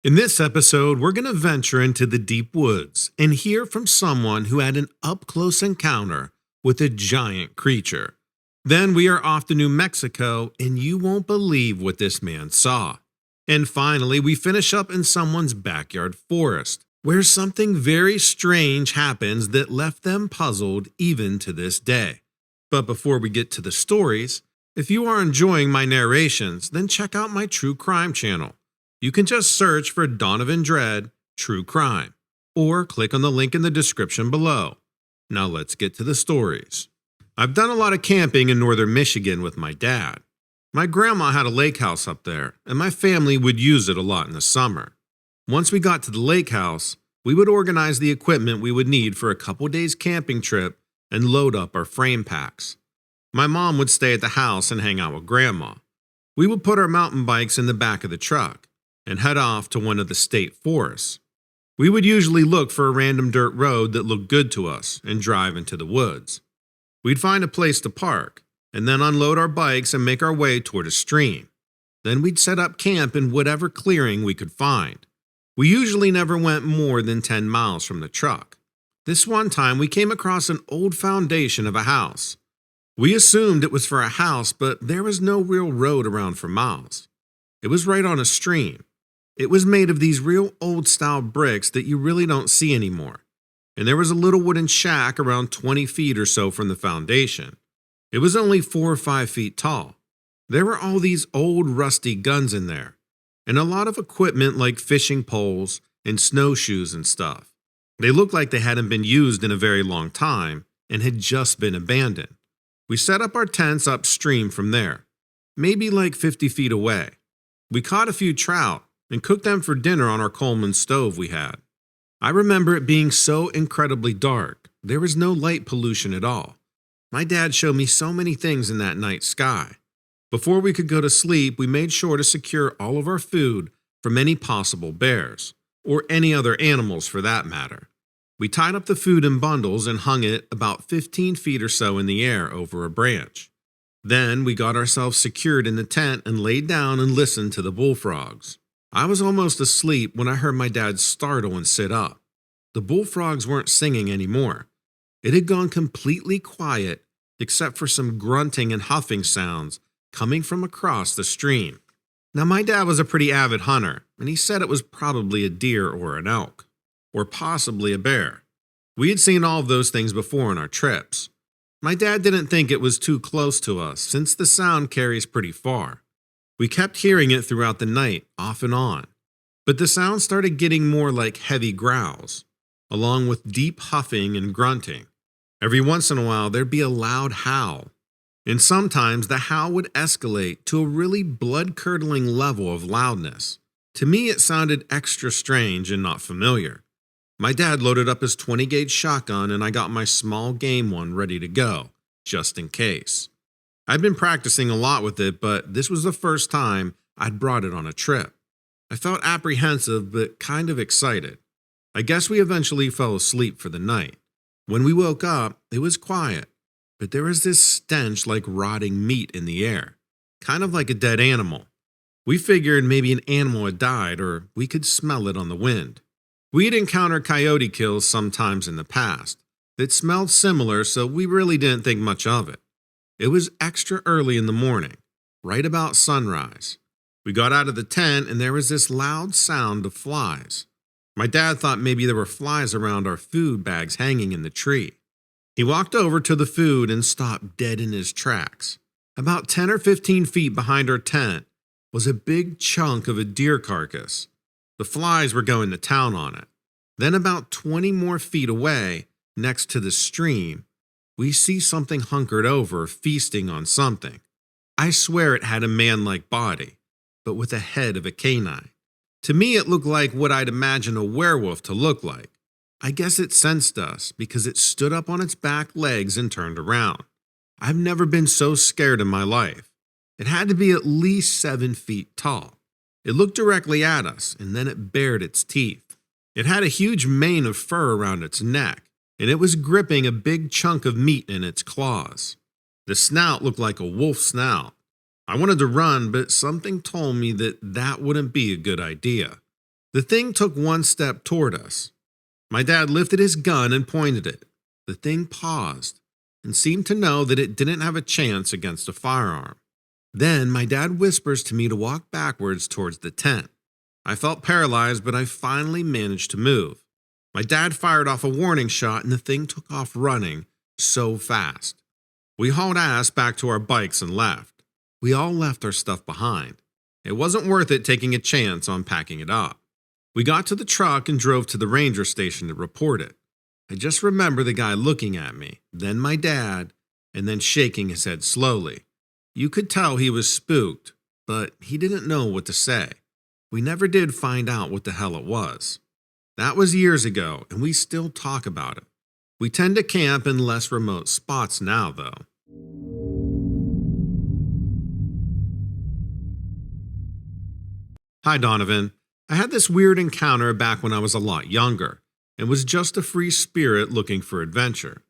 In this episode, we're going to venture into the deep woods and hear from someone who had an up close encounter with a giant creature. Then we are off to New Mexico, and you won't believe what this man saw. And finally, we finish up in someone's backyard forest, where something very strange happens that left them puzzled even to this day. But before we get to the stories, if you are enjoying my narrations, then check out my true crime channel. You can just search for Donovan Dread True Crime, or click on the link in the description below. Now let's get to the stories. I've done a lot of camping in northern Michigan with my dad. My grandma had a lake house up there, and my family would use it a lot in the summer. Once we got to the lake house, we would organize the equipment we would need for a couple days camping trip and load up our frame packs. My mom would stay at the house and hang out with grandma. We would put our mountain bikes in the back of the truck and head off to one of the state forests. We would usually look for a random dirt road that looked good to us and drive into the woods. We'd find a place to park, and then unload our bikes and make our way toward a stream. Then we'd set up camp in whatever clearing we could find. We usually never went more than 10 miles from the truck. This one time we came across an old foundation of a house. We assumed it was for a house, but there was no real road around for miles. It was right on a stream. It was made of these real old-style bricks that you really don't see anymore. And there was a little wooden shack around 20 feet or so from the foundation. It was only 4 or 5 feet tall. There were all these old rusty guns in there, and a lot of equipment like fishing poles and snowshoes and stuff. They looked like they hadn't been used in a very long time and had just been abandoned. We set up our tents upstream from there, maybe like 50 feet away. We caught a few trout and cooked them for dinner on our Coleman stove we had. I remember it being so incredibly dark. There was no light pollution at all. My dad showed me so many things in that night sky. Before we could go to sleep, we made sure to secure all of our food from any possible bears, or any other animals for that matter. We tied up the food in bundles and hung it about 15 feet or so in the air over a branch. Then we got ourselves secured in the tent and laid down and listened to the bullfrogs. I was almost asleep when I heard my dad startle and sit up. The bullfrogs weren't singing anymore. It had gone completely quiet except for some grunting and huffing sounds coming from across the stream. Now my dad was a pretty avid hunter, and he said it was probably a deer or an elk, or possibly a bear. We had seen all of those things before on our trips. My dad didn't think it was too close to us since the sound carries pretty far. We kept hearing it throughout the night, off and on, but the sound started getting more like heavy growls, along with deep huffing and grunting. Every once in a while, there'd be a loud howl, and sometimes the howl would escalate to a really blood-curdling level of loudness. To me, it sounded extra strange and not familiar. My dad loaded up his 20-gauge shotgun, and I got my small game one ready to go, just in case. I'd been practicing a lot with it, but this was the first time I'd brought it on a trip. I felt apprehensive, but kind of excited. I guess we eventually fell asleep for the night. When we woke up, it was quiet, but there was this stench like rotting meat in the air, kind of like a dead animal. We figured maybe an animal had died, or we could smell it on the wind. We had encountered coyote kills sometimes in the past that smelled similar, so we really didn't think much of it. It was extra early in the morning, right about sunrise. We got out of the tent and there was this loud sound of flies. My dad thought maybe there were flies around our food bags hanging in the tree. He walked over to the food and stopped dead in his tracks. About 10 or 15 feet behind our tent was a big chunk of a deer carcass. The flies were going to town on it. Then about 20 more feet away, next to the stream, we see something hunkered over, feasting on something. I swear it had a man-like body, but with a head of a canine. To me, it looked like what I'd imagine a werewolf to look like. I guess it sensed us because it stood up on its back legs and turned around. I've never been so scared in my life. It had to be at least 7 feet tall. It looked directly at us, and then it bared its teeth. It had a huge mane of fur around its neck, and it was gripping a big chunk of meat in its claws. The snout looked like a wolf's snout. I wanted to run, but something told me that wouldn't be a good idea. The thing took one step toward us. My dad lifted his gun and pointed it. The thing paused and seemed to know that it didn't have a chance against a firearm. Then my dad whispers to me to walk backwards towards the tent. I felt paralyzed, but I finally managed to move. My dad fired off a warning shot and the thing took off running so fast. We hauled ass back to our bikes and left. We all left our stuff behind. It wasn't worth it taking a chance on packing it up. We got to the truck and drove to the ranger station to report it. I just remember the guy looking at me, then my dad, and then shaking his head slowly. You could tell he was spooked, but he didn't know what to say. We never did find out what the hell it was. That was years ago, and we still talk about it. We tend to camp in less remote spots now, though. Hi, Donovan. I had this weird encounter back when I was a lot younger, and was just a free spirit looking for adventure.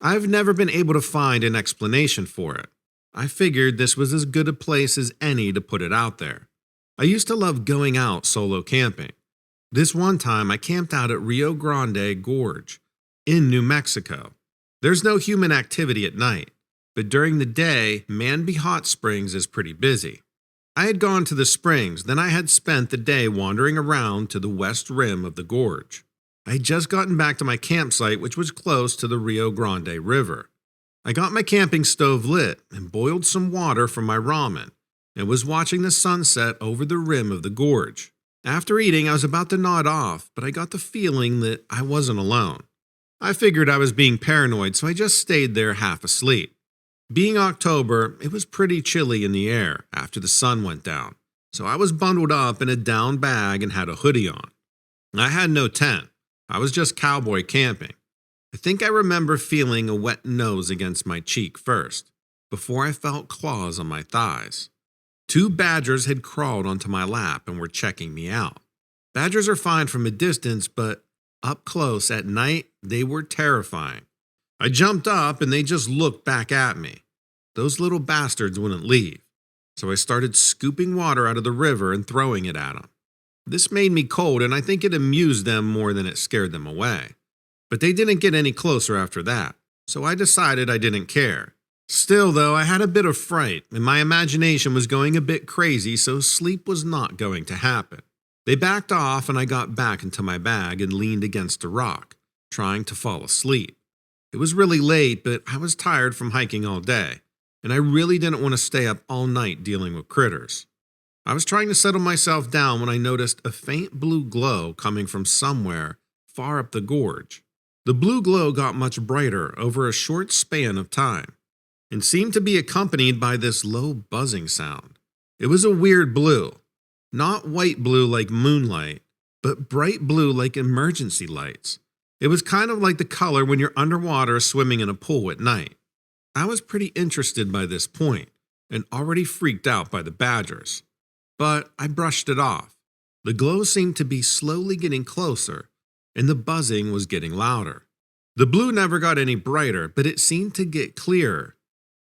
I've never been able to find an explanation for it. I figured this was as good a place as any to put it out there. I used to love going out solo camping. This one time I camped out at Rio Grande Gorge in New Mexico. There's no human activity at night, but during the day, Manby Hot Springs is pretty busy. I had gone to the springs, then I had spent the day wandering around to the west rim of the gorge. I had just gotten back to my campsite, which was close to the Rio Grande River. I got my camping stove lit and boiled some water for my ramen and was watching the sunset over the rim of the gorge. After eating, I was about to nod off, but I got the feeling that I wasn't alone. I figured I was being paranoid, so I just stayed there half asleep. Being October, it was pretty chilly in the air after the sun went down, so I was bundled up in a down bag and had a hoodie on. I had no tent. I was just cowboy camping. I think I remember feeling a wet nose against my cheek first, before I felt claws on my thighs. 2 badgers had crawled onto my lap and were checking me out. Badgers are fine from a distance, but up close at night, they were terrifying. I jumped up and they just looked back at me. Those little bastards wouldn't leave, so I started scooping water out of the river and throwing it at them. This made me cold, and I think it amused them more than it scared them away. But they didn't get any closer after that, so I decided I didn't care. Still, though, I had a bit of fright, and my imagination was going a bit crazy, so sleep was not going to happen. They backed off, and I got back into my bag and leaned against a rock, trying to fall asleep. It was really late, but I was tired from hiking all day, and I really didn't want to stay up all night dealing with critters. I was trying to settle myself down when I noticed a faint blue glow coming from somewhere far up the gorge. The blue glow got much brighter over a short span of time, and seemed to be accompanied by this low buzzing sound. It was a weird blue, not white blue like moonlight, but bright blue like emergency lights. It was kind of like the color when you're underwater swimming in a pool at night. I was pretty interested by this point, and already freaked out by the badgers. But I brushed it off. The glow seemed to be slowly getting closer, and the buzzing was getting louder. The blue never got any brighter, but it seemed to get clearer.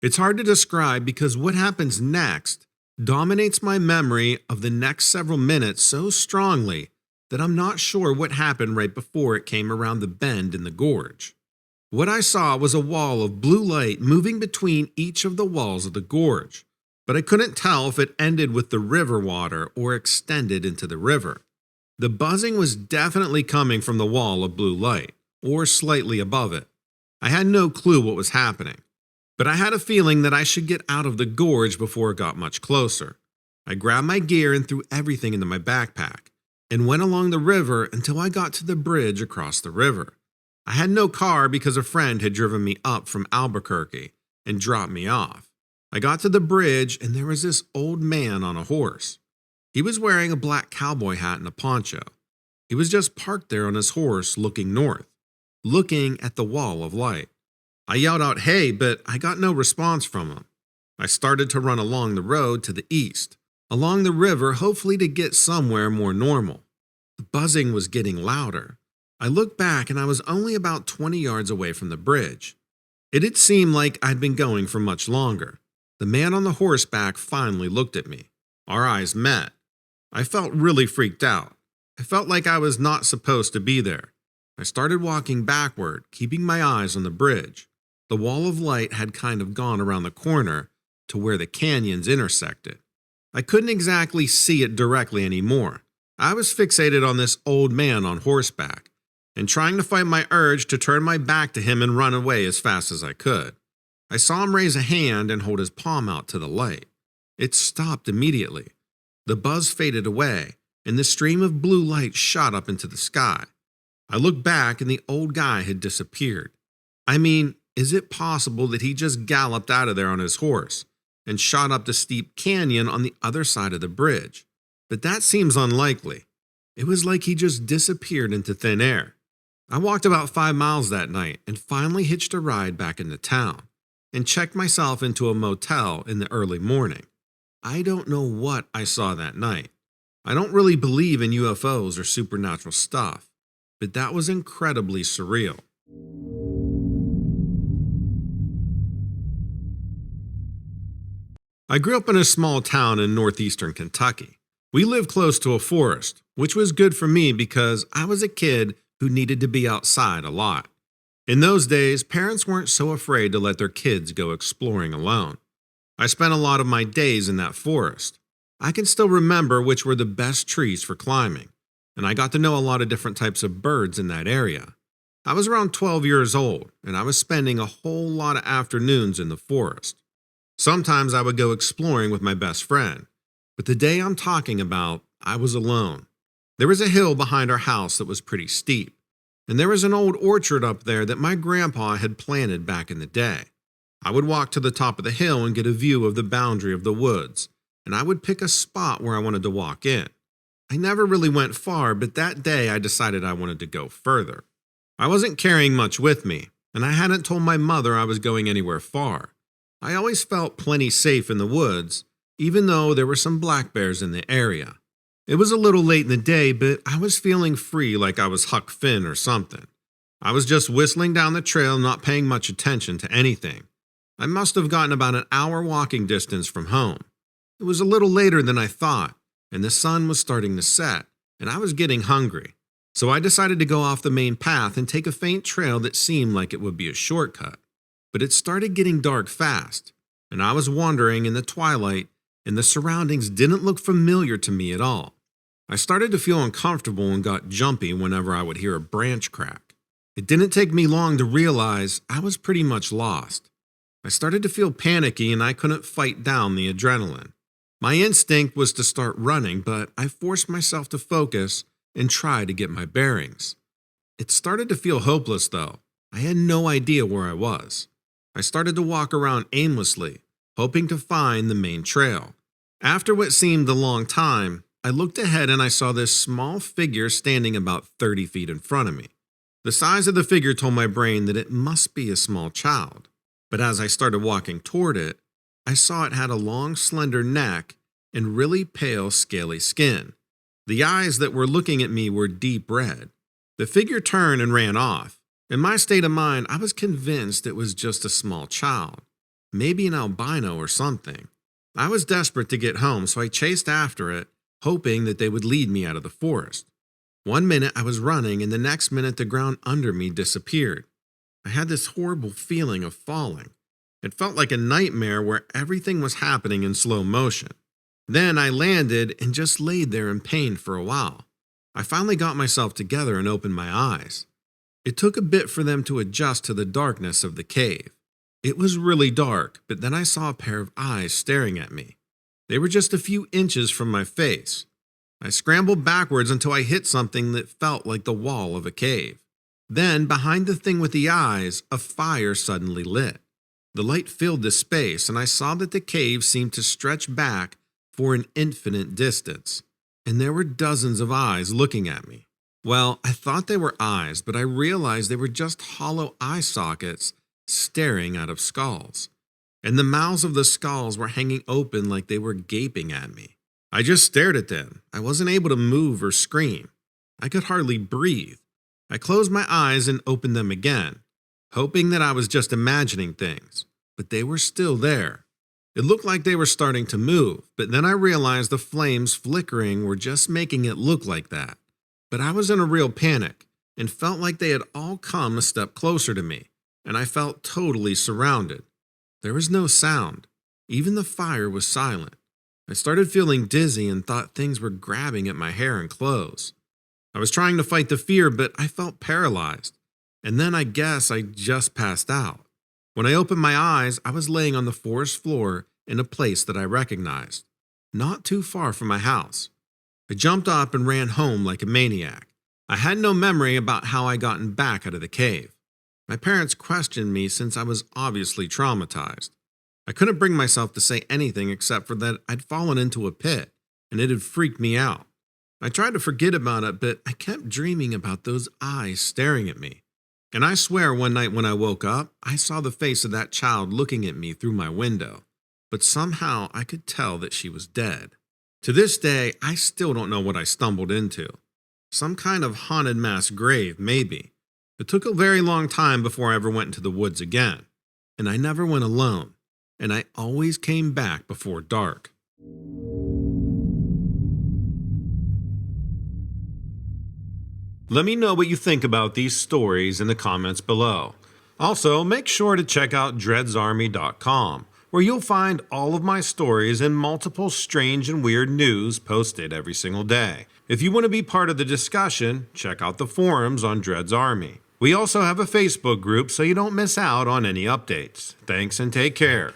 It's hard to describe because what happens next dominates my memory of the next several minutes so strongly that I'm not sure what happened right before it came around the bend in the gorge. What I saw was a wall of blue light moving between each of the walls of the gorge, but I couldn't tell if it ended with the river water or extended into the river. The buzzing was definitely coming from the wall of blue light, or slightly above it. I had no clue what was happening, but I had a feeling that I should get out of the gorge before it got much closer. I grabbed my gear and threw everything into my backpack, and went along the river until I got to the bridge across the river. I had no car because a friend had driven me up from Albuquerque and dropped me off. I got to the bridge and there was this old man on a horse. He was wearing a black cowboy hat and a poncho. He was just parked there on his horse looking north, looking at the wall of light. I yelled out, "Hey," but I got no response from him. I started to run along the road to the east, along the river, hopefully to get somewhere more normal. The buzzing was getting louder. I looked back and I was only about 20 yards away from the bridge. It had seemed like I'd been going for much longer. The man on the horseback finally looked at me. Our eyes met. I felt really freaked out. I felt like I was not supposed to be there. I started walking backward, keeping my eyes on the bridge. The wall of light had kind of gone around the corner to where the canyons intersected. I couldn't exactly see it directly anymore. I was fixated on this old man on horseback and trying to fight my urge to turn my back to him and run away as fast as I could. I saw him raise a hand and hold his palm out to the light. It stopped immediately. The buzz faded away, and the stream of blue light shot up into the sky. I looked back and the old guy had disappeared. I mean, is it possible that he just galloped out of there on his horse and shot up the steep canyon on the other side of the bridge? But that seems unlikely. It was like he just disappeared into thin air. I walked about 5 miles that night and finally hitched a ride back into town and checked myself into a motel in the early morning. I don't know what I saw that night. I don't really believe in UFOs or supernatural stuff, but that was incredibly surreal. I grew up in a small town in northeastern Kentucky. We lived close to a forest, which was good for me because I was a kid who needed to be outside a lot. In those days, parents weren't so afraid to let their kids go exploring alone. I spent a lot of my days in that forest. I can still remember which were the best trees for climbing, and I got to know a lot of different types of birds in that area. I was around 12 years old, and I was spending a whole lot of afternoons in the forest. Sometimes I would go exploring with my best friend, but the day I'm talking about, I was alone. There was a hill behind our house that was pretty steep, and there was an old orchard up there that my grandpa had planted back in the day. I would walk to the top of the hill and get a view of the boundary of the woods, and I would pick a spot where I wanted to walk in. I never really went far, but that day I decided I wanted to go further. I wasn't carrying much with me, and I hadn't told my mother I was going anywhere far. I always felt plenty safe in the woods, even though there were some black bears in the area. It was a little late in the day, but I was feeling free like I was Huck Finn or something. I was just whistling down the trail, not paying much attention to anything. I must have gotten about an hour walking distance from home. It was a little later than I thought, and the sun was starting to set, and I was getting hungry. So I decided to go off the main path and take a faint trail that seemed like it would be a shortcut. But it started getting dark fast, and I was wandering in the twilight, and the surroundings didn't look familiar to me at all. I started to feel uncomfortable and got jumpy whenever I would hear a branch crack. It didn't take me long to realize I was pretty much lost. I started to feel panicky and I couldn't fight down the adrenaline. My instinct was to start running, but I forced myself to focus and try to get my bearings. It started to feel hopeless though. I had no idea where I was. I started to walk around aimlessly, hoping to find the main trail. After what seemed a long time, I looked ahead and I saw this small figure standing about 30 feet in front of me. The size of the figure told my brain that it must be a small child. But as I started walking toward it, I saw it had a long, slender neck and really pale, scaly skin. The eyes that were looking at me were deep red. The figure turned and ran off. In my state of mind, I was convinced it was just a small child, maybe an albino or something. I was desperate to get home, so I chased after it, hoping that they would lead me out of the forest. One minute I was running, and the next minute the ground under me disappeared. I had this horrible feeling of falling. It felt like a nightmare where everything was happening in slow motion. Then I landed and just laid there in pain for a while. I finally got myself together and opened my eyes. It took a bit for them to adjust to the darkness of the cave. It was really dark, but then I saw a pair of eyes staring at me. They were just a few inches from my face. I scrambled backwards until I hit something that felt like the wall of a cave. Then, behind the thing with the eyes, a fire suddenly lit. The light filled the space, and I saw that the cave seemed to stretch back for an infinite distance. And there were dozens of eyes looking at me. Well, I thought they were eyes, but I realized they were just hollow eye sockets staring out of skulls. And the mouths of the skulls were hanging open like they were gaping at me. I just stared at them. I wasn't able to move or scream. I could hardly breathe. I closed my eyes and opened them again, hoping that I was just imagining things, but they were still there. It looked like they were starting to move, but then I realized the flames flickering were just making it look like that. But I was in a real panic and felt like they had all come a step closer to me, and I felt totally surrounded. There was no sound. Even the fire was silent. I started feeling dizzy and thought things were grabbing at my hair and clothes. I was trying to fight the fear, but I felt paralyzed. And then I guess I just passed out. When I opened my eyes, I was laying on the forest floor in a place that I recognized, not too far from my house. I jumped up and ran home like a maniac. I had no memory about how I gotten back out of the cave. My parents questioned me since I was obviously traumatized. I couldn't bring myself to say anything except for that I'd fallen into a pit, and it had freaked me out. I tried to forget about it, but I kept dreaming about those eyes staring at me. And I swear one night when I woke up, I saw the face of that child looking at me through my window. But somehow I could tell that she was dead. To this day, I still don't know what I stumbled into. Some kind of haunted mass grave, maybe. It took a very long time before I ever went into the woods again. And I never went alone. And I always came back before dark. Let me know what you think about these stories in the comments below. Also, make sure to check out dreadsarmy.com, where you'll find all of my stories and multiple strange and weird news posted every single day. If you want to be part of the discussion, check out the forums on Dread's Army. We also have a Facebook group so you don't miss out on any updates. Thanks and take care.